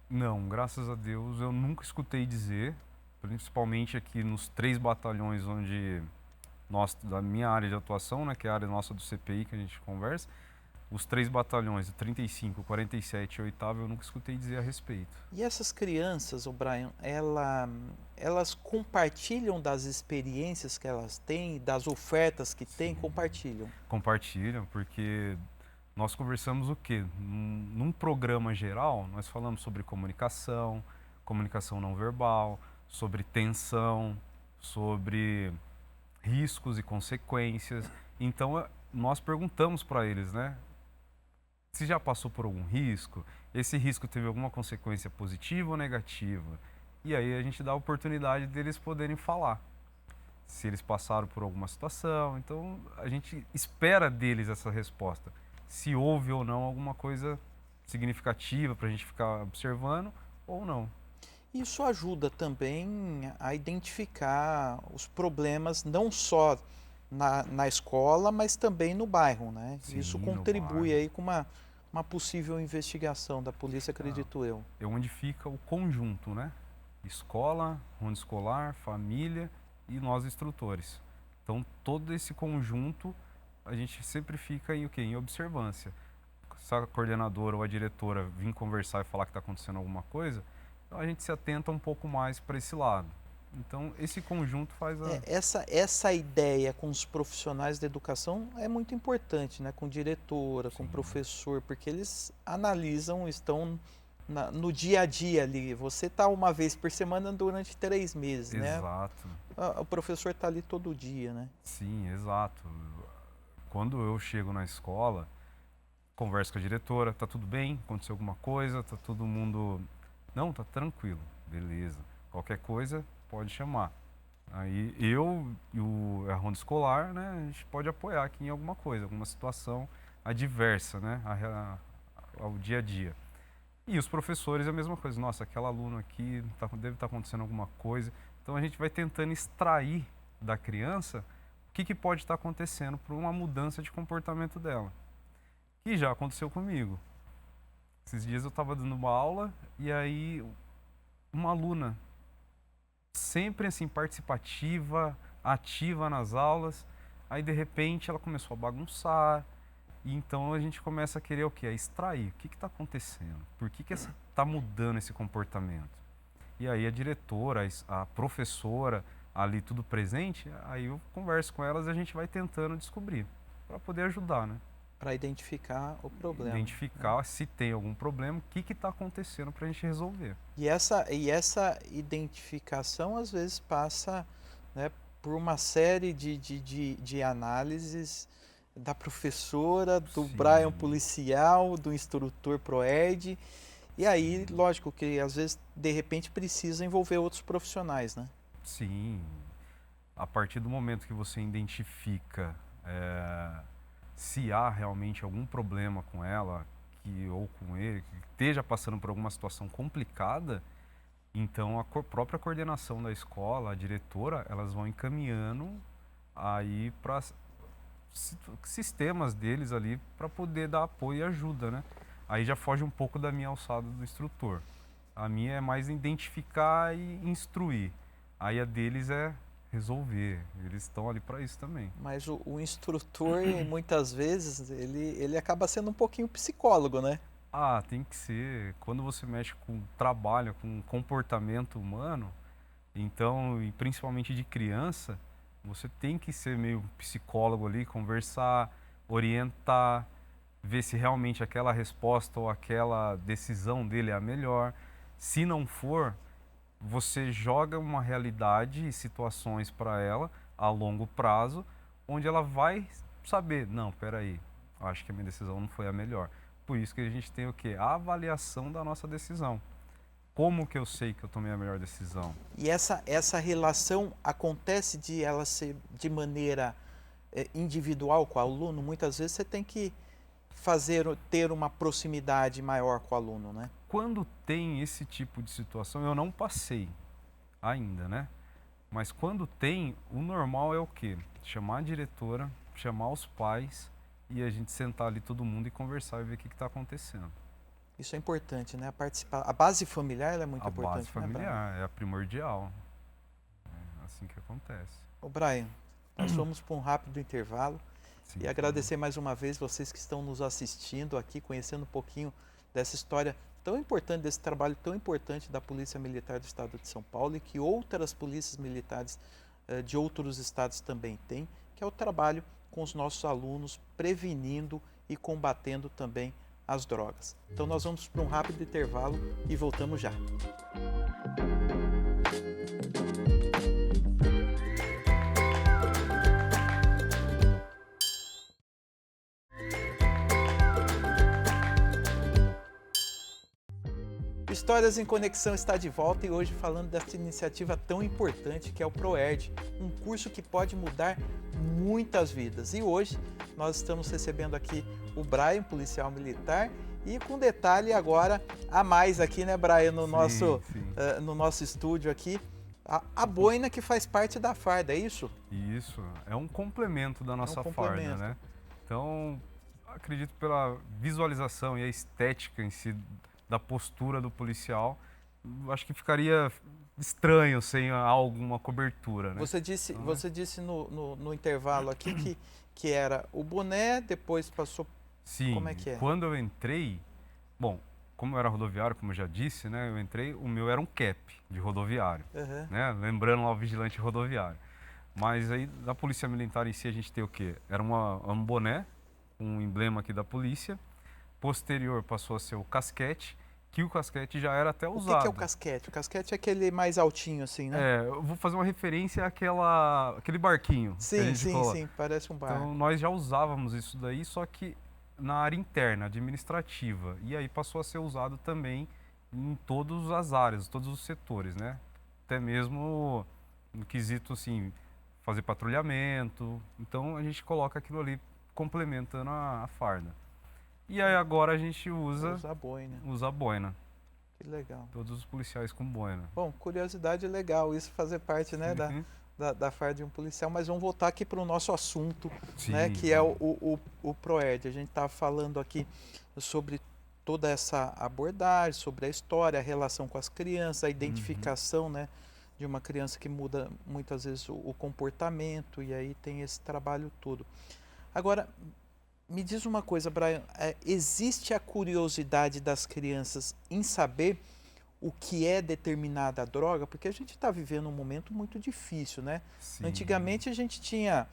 Speaker 2: Não, graças a Deus eu nunca escutei dizer, principalmente aqui nos 3 batalhões onde da minha área de atuação, né, que é a área nossa do CPI que a gente conversa, os 3 batalhões, o 35, o 47 e o 8º, eu nunca escutei dizer a respeito.
Speaker 1: E essas crianças, o Brian, elas compartilham das experiências que elas têm, das ofertas que têm,
Speaker 2: Sim.
Speaker 1: compartilham.
Speaker 2: Compartilham, porque nós conversamos o quê? Num programa geral, nós falamos sobre comunicação, comunicação não verbal, sobre tensão, sobre riscos e consequências. Então, nós perguntamos para eles, né? Se já passou por algum risco, esse risco teve alguma consequência positiva ou negativa? E aí a gente dá a oportunidade deles poderem falar. Se eles passaram por alguma situação, então a gente espera deles essa resposta. Se houve ou não alguma coisa significativa para a gente ficar observando ou não.
Speaker 1: Isso ajuda também a identificar os problemas, não só na escola, mas também no bairro, né? Isso
Speaker 2: Sim, no
Speaker 1: contribui
Speaker 2: bairro.
Speaker 1: aí com uma possível investigação da polícia, acredito eu.
Speaker 2: É onde fica o conjunto, né? Escola, ronda escolar, família e nós instrutores. Então, todo esse conjunto, a gente sempre fica em o quê? Em observância. se a coordenadora ou a diretora vir conversar e falar que está acontecendo alguma coisa, então a gente se atenta um pouco mais para esse lado. Então, esse conjunto faz a...
Speaker 1: Essa ideia com os profissionais da educação é muito importante, né? Com diretora, com
Speaker 2: Sim.
Speaker 1: professor, porque eles analisam, estão no dia a dia ali. Você está uma vez por semana durante 3 meses, né?
Speaker 2: Exato.
Speaker 1: O professor está ali todo dia, né?
Speaker 2: Sim, exato. Quando eu chego na escola, converso com a diretora, tá tudo bem? Aconteceu alguma coisa? Tá todo mundo... Não, tá tranquilo, beleza. Qualquer coisa, pode chamar. Aí eu e a ronda escolar, né, a gente pode apoiar aqui em alguma coisa, alguma situação adversa, né, ao dia a dia. E os professores é a mesma coisa. Nossa, aquela aluna aqui deve estar acontecendo alguma coisa. Então a gente vai tentando extrair da criança o que pode estar acontecendo por uma mudança de comportamento dela. Que já aconteceu comigo. Esses dias eu estava dando uma aula e aí uma aluna sempre assim participativa, ativa nas aulas, aí de repente ela começou a bagunçar, e então a gente começa a querer o quê? A extrair. O que está acontecendo? Por que está mudando esse comportamento? E aí a diretora, a professora, ali tudo presente, aí eu converso com elas e a gente vai tentando descobrir, para poder ajudar, né?
Speaker 1: Para identificar o problema.
Speaker 2: Identificar, né, se tem algum problema, o que está acontecendo para a gente resolver.
Speaker 1: E essa identificação às vezes passa, né, por uma série de análises da professora, do
Speaker 2: Sim.
Speaker 1: Brian policial, do instrutor ProErd. E aí, lógico que às vezes, de repente, precisa envolver outros profissionais, né?
Speaker 2: Sim. A partir do momento que você identifica se há realmente algum problema com ela ou com ele, que esteja passando por alguma situação complicada, então a própria coordenação da escola, a diretora, elas vão encaminhando aí para sistemas deles ali para poder dar apoio e ajuda, né? Aí já foge um pouco da minha alçada do instrutor. A minha é mais identificar e instruir. Aí a deles é resolver. Eles estão ali para isso também.
Speaker 1: Mas o instrutor, muitas vezes, ele acaba sendo um pouquinho psicólogo, né?
Speaker 2: Ah, tem que ser. Quando você mexe com trabalho, com comportamento humano, então, e principalmente de criança, você tem que ser meio psicólogo ali, conversar, orientar, ver se realmente aquela resposta ou aquela decisão dele é a melhor. Se não for, você joga uma realidade e situações para ela a longo prazo, onde ela vai saber, não, peraí, acho que a minha decisão não foi a melhor. Por isso que a gente tem o quê? A avaliação da nossa decisão. Como que eu sei que eu tomei a melhor decisão?
Speaker 1: E essa relação acontece de ela ser de maneira individual com o aluno? Muitas vezes você tem que ter uma proximidade maior com o aluno, né?
Speaker 2: Quando tem esse tipo de situação, eu não passei ainda, né? Mas quando tem, o normal é o quê? Chamar a diretora, chamar os pais e a gente sentar ali todo mundo e conversar e ver o que está acontecendo.
Speaker 1: Isso é importante, né? A base familiar ela é muito importante.
Speaker 2: A base familiar,
Speaker 1: né,
Speaker 2: é a primordial. É assim que acontece.
Speaker 1: Ô Brian, nós fomos para um rápido intervalo.
Speaker 2: Sim,
Speaker 1: E agradecer mais uma vez vocês que estão nos assistindo aqui, conhecendo um pouquinho dessa história tão importante, desse trabalho tão importante da Polícia Militar do Estado de São Paulo e que outras polícias militares de outros estados também têm, que é o trabalho com os nossos alunos, prevenindo e combatendo também as drogas. Então nós vamos para um rápido intervalo e voltamos já. Histórias em Conexão está de volta e hoje falando dessa iniciativa tão importante que é o ProErd, um curso que pode mudar muitas vidas. E hoje nós estamos recebendo aqui o Brian, policial militar, e com detalhe agora a mais aqui, né, Brian, no nosso estúdio aqui, a boina que faz parte da farda, é isso?
Speaker 2: Isso, é um complemento da nossa farda, né? Então, acredito pela visualização e a estética em si da postura do policial, acho que ficaria estranho sem alguma cobertura, né?
Speaker 1: Você disse no intervalo aqui que era o boné, depois passou Como
Speaker 2: Sim,
Speaker 1: é que é?
Speaker 2: quando eu entrei, bom, como eu era rodoviário, como eu já disse, né, eu entrei, o meu era um cap de rodoviário,
Speaker 1: Aham.
Speaker 2: né, lembrando lá o vigilante rodoviário. Mas aí, da Polícia Militar em si, a gente tem o quê? Era um boné, um emblema aqui da polícia. Posterior passou a ser o casquete, que o casquete já era até
Speaker 1: O que é o
Speaker 2: usado.
Speaker 1: casquete? O casquete é aquele mais altinho assim, né?
Speaker 2: É, eu vou fazer uma referência àquele barquinho que a
Speaker 1: Sim,
Speaker 2: gente
Speaker 1: sim,
Speaker 2: coloca.
Speaker 1: sim, parece um
Speaker 2: Então,
Speaker 1: barco.
Speaker 2: nós já usávamos isso daí, só que na área interna, administrativa. E aí passou a ser usado também em todas as áreas, todos os setores, né? Até mesmo no quesito, assim, fazer patrulhamento. Então, a gente coloca aquilo ali complementando a farda. E aí agora a gente
Speaker 1: Usa a boina.
Speaker 2: usa a boina.
Speaker 1: Que legal.
Speaker 2: Todos os policiais com boina.
Speaker 1: Bom, curiosidade legal, isso fazer parte, né,
Speaker 2: Sim,
Speaker 1: da farda de um policial, mas vamos voltar aqui para o nosso assunto, né,
Speaker 2: sim,
Speaker 1: que é
Speaker 2: vamos.
Speaker 1: o PROERD. A gente está falando aqui sobre toda essa abordagem, sobre a história, a relação com as crianças, a
Speaker 2: Uhum.
Speaker 1: identificação, né, de uma criança que muda muitas vezes o comportamento, e aí tem esse trabalho todo. Agora, me diz uma coisa, Brian, existe a curiosidade das crianças em saber o que é determinada droga? Porque a gente está vivendo um momento muito difícil, né?
Speaker 2: Sim,
Speaker 1: Antigamente a gente tinha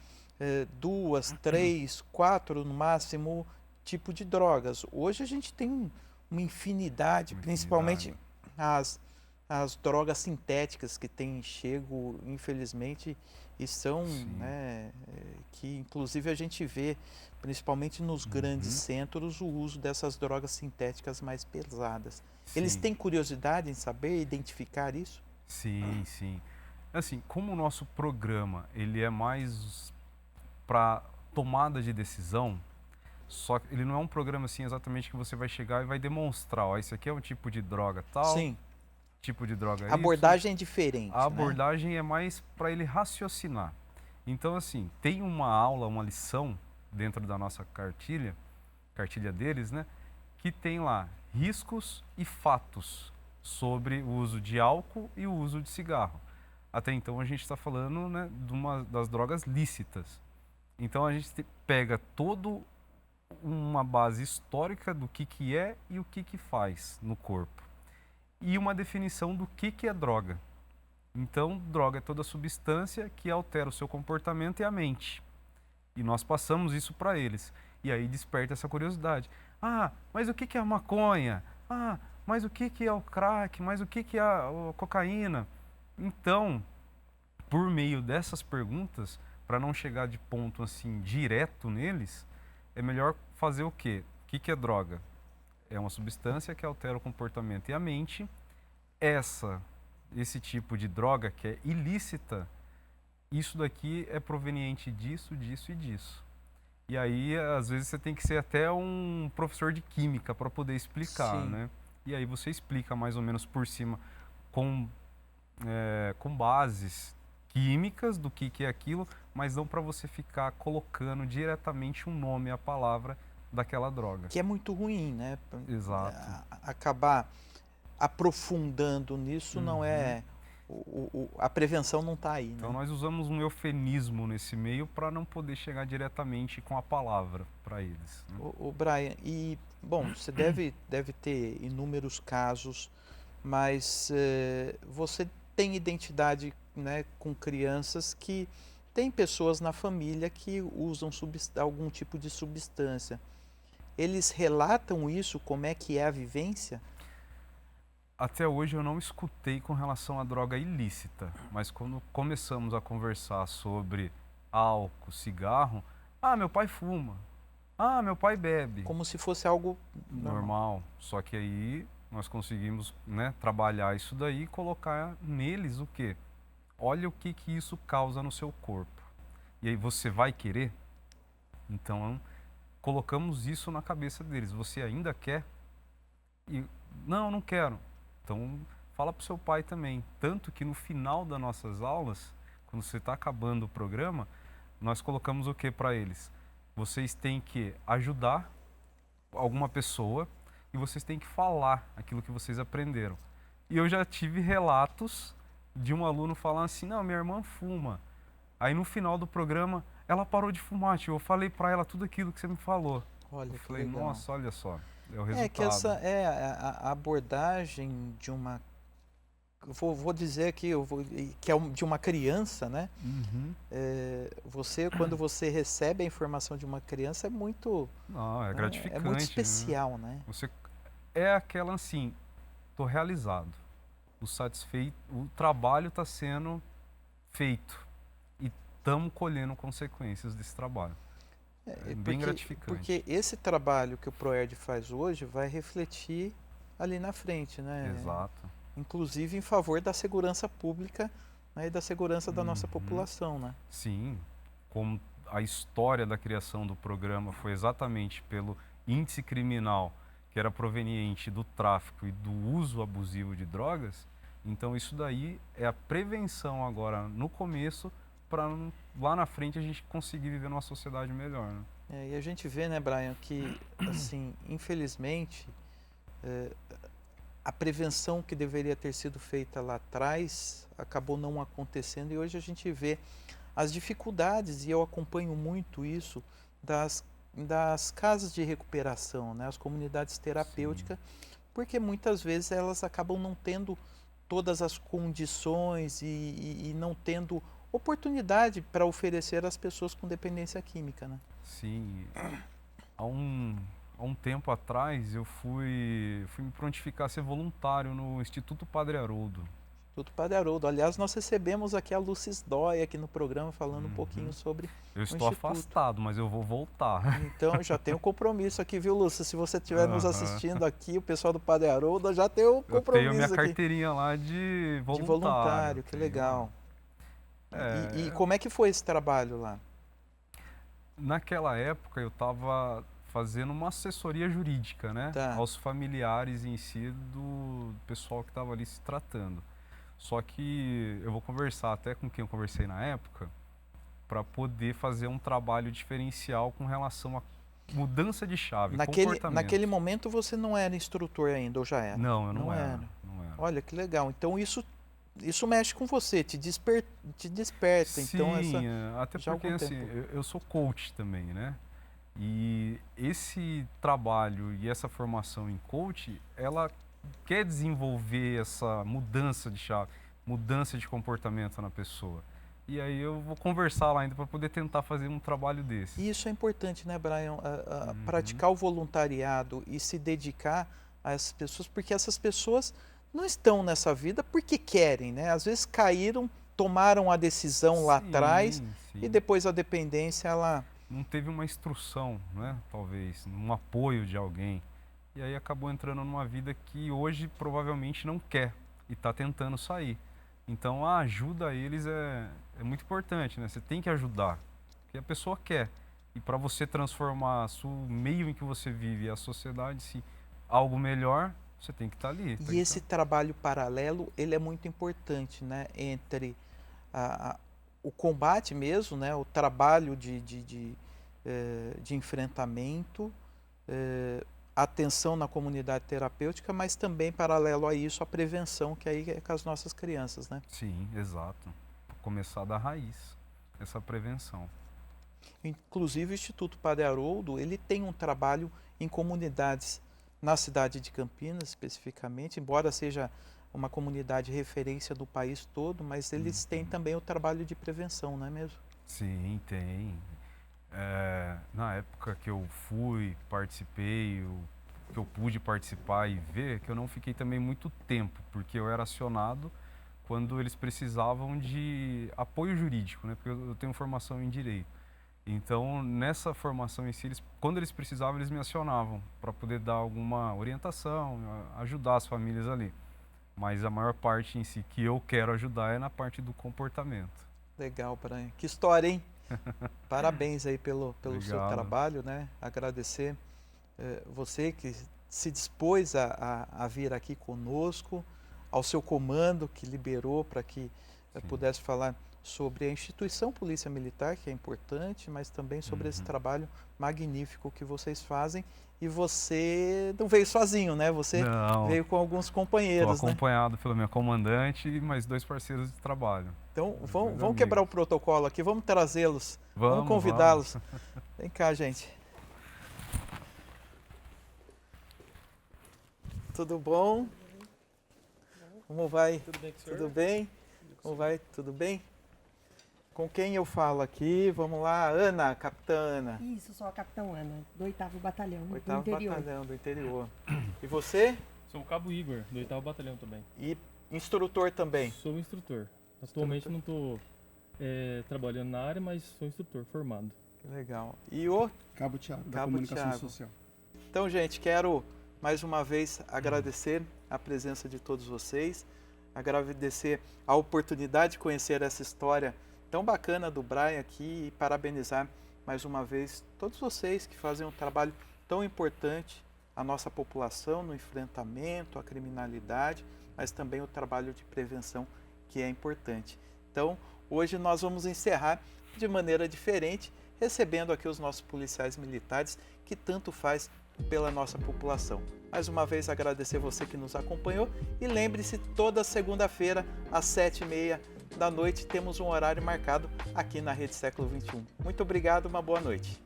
Speaker 1: duas, três, quatro no máximo tipo de drogas. Hoje a gente tem uma infinidade,
Speaker 2: uma
Speaker 1: principalmente
Speaker 2: infinidade.
Speaker 1: as, as drogas sintéticas que têm chego, infelizmente, e são,
Speaker 2: Sim.
Speaker 1: né, que inclusive a gente vê, principalmente nos grandes
Speaker 2: Uhum.
Speaker 1: centros, o uso dessas drogas sintéticas mais pesadas. Eles
Speaker 2: Sim,
Speaker 1: têm curiosidade em saber identificar isso?
Speaker 2: sim, sim. Assim, como o nosso programa ele é mais para tomada de decisão, só que ele não é um programa assim exatamente que você vai chegar e vai demonstrar, ó, esse aqui é um tipo de droga tal,
Speaker 1: Sim,
Speaker 2: tipo de droga
Speaker 1: a
Speaker 2: Y.
Speaker 1: abordagem é
Speaker 2: A
Speaker 1: diferente, né?
Speaker 2: abordagem é mais para ele raciocinar. Então, assim, tem uma aula, uma lição dentro da nossa cartilha deles, né? Que tem lá riscos e fatos sobre o uso de álcool e o uso de cigarro. Até então a gente está falando, né, de uma das drogas lícitas. Então a gente pega todo uma base histórica do que é e o que faz no corpo. E uma definição do que é droga. Então, droga é toda substância que altera o seu comportamento e a mente. E nós passamos isso para eles. E aí desperta essa curiosidade. Ah, mas o que é a maconha? Ah, mas o que é o crack? Mas o que é a cocaína? Então, por meio dessas perguntas, para não chegar de ponto assim direto neles, é melhor fazer o quê? O que é droga? É uma substância que altera o comportamento e a mente. Essa, esse tipo de droga que é ilícita, isso daqui é proveniente disso, disso e disso. E aí, às vezes, você tem que ser até um professor de química para poder explicar,
Speaker 1: Sim.
Speaker 2: né? E aí você explica mais ou menos por cima com, com bases químicas do que é aquilo, mas não para você ficar colocando diretamente um nome à palavra daquela droga.
Speaker 1: Que é muito ruim, né?
Speaker 2: Exato.
Speaker 1: Acabar aprofundando nisso não
Speaker 2: Uhum.
Speaker 1: é. A prevenção não está aí,
Speaker 2: Então
Speaker 1: né?
Speaker 2: nós usamos um eufemismo nesse meio para não poder chegar diretamente com a palavra para eles, né?
Speaker 1: O Brian, e bom, você deve ter inúmeros casos, mas você tem identidade, né, com crianças que tem pessoas na família que usam algum tipo de substância. Eles relatam isso, como é que é a vivência?
Speaker 2: Até hoje eu não escutei com relação à droga ilícita, mas quando começamos a conversar sobre álcool, cigarro, ah, meu pai fuma, ah, meu pai bebe.
Speaker 1: Como se fosse algo normal.
Speaker 2: Normal. Só que aí nós conseguimos, né, trabalhar isso daí e colocar neles o quê? Olha o que isso causa no seu corpo. E aí você vai querer? Então colocamos isso na cabeça deles. Você ainda quer? E não, não quero. Então fala para o seu pai também. Tanto que no final das nossas aulas, quando você está acabando o programa, nós colocamos o que para eles? Vocês têm que ajudar alguma pessoa e vocês têm que falar aquilo que vocês aprenderam. E eu já tive relatos de um aluno falando assim: não, minha irmã fuma. Aí no final do programa, ela parou de fumar, tio. Eu falei para ela tudo aquilo que você me falou.
Speaker 1: Olha
Speaker 2: Eu
Speaker 1: que
Speaker 2: falei,
Speaker 1: legal.
Speaker 2: nossa, olha só, é o
Speaker 1: É que
Speaker 2: resultado.
Speaker 1: a abordagem de uma, vou dizer aqui, que é de uma criança, né?
Speaker 2: Uhum.
Speaker 1: Quando você recebe a informação de uma criança,
Speaker 2: Não, é
Speaker 1: é muito
Speaker 2: gratificante, né?
Speaker 1: especial, né?
Speaker 2: Você é aquela assim, tô realizado, o satisfeito, o trabalho está sendo feito e estamos colhendo consequências desse trabalho. É bem
Speaker 1: Porque
Speaker 2: gratificante.
Speaker 1: esse trabalho que o ProErd faz hoje vai refletir ali na frente, né?
Speaker 2: Exato.
Speaker 1: Inclusive em favor da segurança pública, né, e da segurança da nossa
Speaker 2: Uhum.
Speaker 1: população, né?
Speaker 2: Sim, como a história da criação do programa foi exatamente pelo índice criminal que era proveniente do tráfico e do uso abusivo de drogas, então isso daí é a prevenção agora no começo para lá na frente a gente conseguir viver numa sociedade melhor, né?
Speaker 1: E a gente vê, né, Brian, que, assim, infelizmente, é, a prevenção que deveria ter sido feita lá atrás acabou não acontecendo e hoje a gente vê as dificuldades, e eu acompanho muito isso, das casas de recuperação, né, as comunidades
Speaker 2: Sim,
Speaker 1: terapêuticas, porque muitas vezes elas acabam não tendo todas as condições e não tendo oportunidade para oferecer às pessoas com dependência química, né?
Speaker 2: sim. Há um tempo atrás eu fui me prontificar a ser voluntário no Instituto Padre Haroldo.
Speaker 1: Tudo Padre Haroldo. Aliás, nós recebemos aqui a Lucis Dói aqui no programa falando um pouquinho
Speaker 2: Uhum.
Speaker 1: sobre
Speaker 2: Eu
Speaker 1: o
Speaker 2: estou
Speaker 1: Instituto.
Speaker 2: afastado, mas eu vou voltar.
Speaker 1: Então, já tem um compromisso aqui, viu, Lúcia? Se você estiver nos
Speaker 2: Aham.
Speaker 1: assistindo aqui, o pessoal do Padre Haroldo já tem um
Speaker 2: Eu tenho a minha
Speaker 1: compromisso aqui
Speaker 2: carteirinha lá de
Speaker 1: de
Speaker 2: voluntário,
Speaker 1: voluntário, que
Speaker 2: tenho lá.
Speaker 1: legal. E
Speaker 2: É,
Speaker 1: como é que foi esse trabalho lá?
Speaker 2: naquela época eu estava fazendo uma assessoria jurídica, né,
Speaker 1: Tá.
Speaker 2: aos familiares em si do pessoal que estava ali se tratando. Só que eu vou conversar até com quem eu conversei na época para poder fazer um trabalho diferencial com relação à mudança de chave,
Speaker 1: Naquele
Speaker 2: comportamento.
Speaker 1: momento você não era instrutor ainda, ou já era?
Speaker 2: Não, eu não
Speaker 1: Não
Speaker 2: era,
Speaker 1: era.
Speaker 2: não era.
Speaker 1: Olha que legal. Então isso mexe com você, te desperta. Então
Speaker 2: Sim, até
Speaker 1: já há
Speaker 2: porque
Speaker 1: algum
Speaker 2: assim,
Speaker 1: tempo.
Speaker 2: eu sou coach também, né? E esse trabalho e essa formação em coach, ela quer desenvolver essa mudança de chave, mudança de comportamento na pessoa. E aí eu vou conversar lá ainda para poder tentar fazer um trabalho desse.
Speaker 1: E isso é importante, né, Brian?
Speaker 2: Uhum.
Speaker 1: Praticar o voluntariado e se dedicar a essas pessoas, porque essas pessoas não estão nessa vida porque querem, né? Às vezes caíram, tomaram a decisão lá atrás
Speaker 2: Sim,
Speaker 1: e
Speaker 2: sim.
Speaker 1: depois a dependência, ela.
Speaker 2: Não teve uma instrução, né? Talvez, um apoio de alguém. E aí acabou entrando numa vida que hoje provavelmente não quer e está tentando sair. Então a ajuda a eles é muito importante, né? Você tem que ajudar, porque a pessoa quer. E para você transformar o meio em que você vive e a sociedade se algo melhor, você tem que estar ali.
Speaker 1: E esse trabalho paralelo, ele é muito importante, né? Entre a, a- o combate mesmo, né? O trabalho de enfrentamento, atenção na comunidade terapêutica, mas também paralelo a isso a prevenção, que aí é com as nossas crianças, né?
Speaker 2: Sim, exato. Começar da raiz, essa prevenção.
Speaker 1: Inclusive o Instituto Padre Haroldo, ele tem um trabalho em comunidades na cidade de Campinas, especificamente, embora seja uma comunidade referência do país todo, mas eles têm
Speaker 2: Uhum.
Speaker 1: também o trabalho de prevenção, não é mesmo?
Speaker 2: Sim, tem. Na época que eu fui, participei, que eu pude participar e ver, que eu não fiquei também muito tempo, porque eu era acionado quando eles precisavam de apoio jurídico, né? Porque eu tenho formação em direito. Então, nessa formação em si, quando eles precisavam, eles me acionavam para poder dar alguma orientação, ajudar as famílias ali. Mas a maior parte em si que eu quero ajudar é na parte do comportamento.
Speaker 1: Legal, Brian. Que história, hein? Parabéns aí pelo seu
Speaker 2: Obrigado.
Speaker 1: trabalho, né? Agradecer você que se dispôs a vir aqui conosco, ao seu comando que liberou para que
Speaker 2: Sim.
Speaker 1: pudesse falar sobre a instituição Polícia Militar, que é importante, mas também sobre esse
Speaker 2: Uhum.
Speaker 1: trabalho magnífico que vocês fazem. E você não veio sozinho, né? Você
Speaker 2: Não,
Speaker 1: veio com alguns
Speaker 2: estou
Speaker 1: companheiros, né?
Speaker 2: acompanhado pela minha comandante e mais 2 parceiros de trabalho,
Speaker 1: Então
Speaker 2: dois
Speaker 1: vamos quebrar o
Speaker 2: amigos.
Speaker 1: protocolo aqui, vamos trazê-los, vamos
Speaker 2: Vamos, vamos.
Speaker 1: convidá-los. Vem cá, gente. tudo bom? Como vai?
Speaker 3: Tudo bem com o senhor?
Speaker 1: Tudo bem? Como vai? Tudo bem? Com quem eu falo aqui? Vamos lá, Ana, capitã Ana.
Speaker 4: Isso, sou a capitão Ana, do 8º Batalhão, do
Speaker 1: 8º
Speaker 4: interior.
Speaker 1: Batalhão do interior. E você?
Speaker 3: Sou o Cabo Igor, do 8º Batalhão também.
Speaker 1: E instrutor também?
Speaker 3: Sou instrutor. Atualmente não estou trabalhando na área, mas sou instrutor formado.
Speaker 1: Que legal. E o
Speaker 5: Cabo Thiago, da
Speaker 1: Cabo
Speaker 5: Comunicação
Speaker 1: Thiago.
Speaker 5: Social.
Speaker 1: Então, gente, quero mais uma vez agradecer a presença de todos vocês, agradecer a oportunidade de conhecer essa história tão bacana do Brian aqui e parabenizar mais uma vez todos vocês que fazem um trabalho tão importante à nossa população no enfrentamento à criminalidade, mas também o trabalho de prevenção que é importante. Então, hoje nós vamos encerrar de maneira diferente, recebendo aqui os nossos policiais militares que tanto faz pela nossa população. Mais uma vez agradecer você que nos acompanhou e lembre-se, toda segunda-feira às 7h30 da noite temos um horário marcado aqui na Rede Século XXI. Muito obrigado, uma boa noite.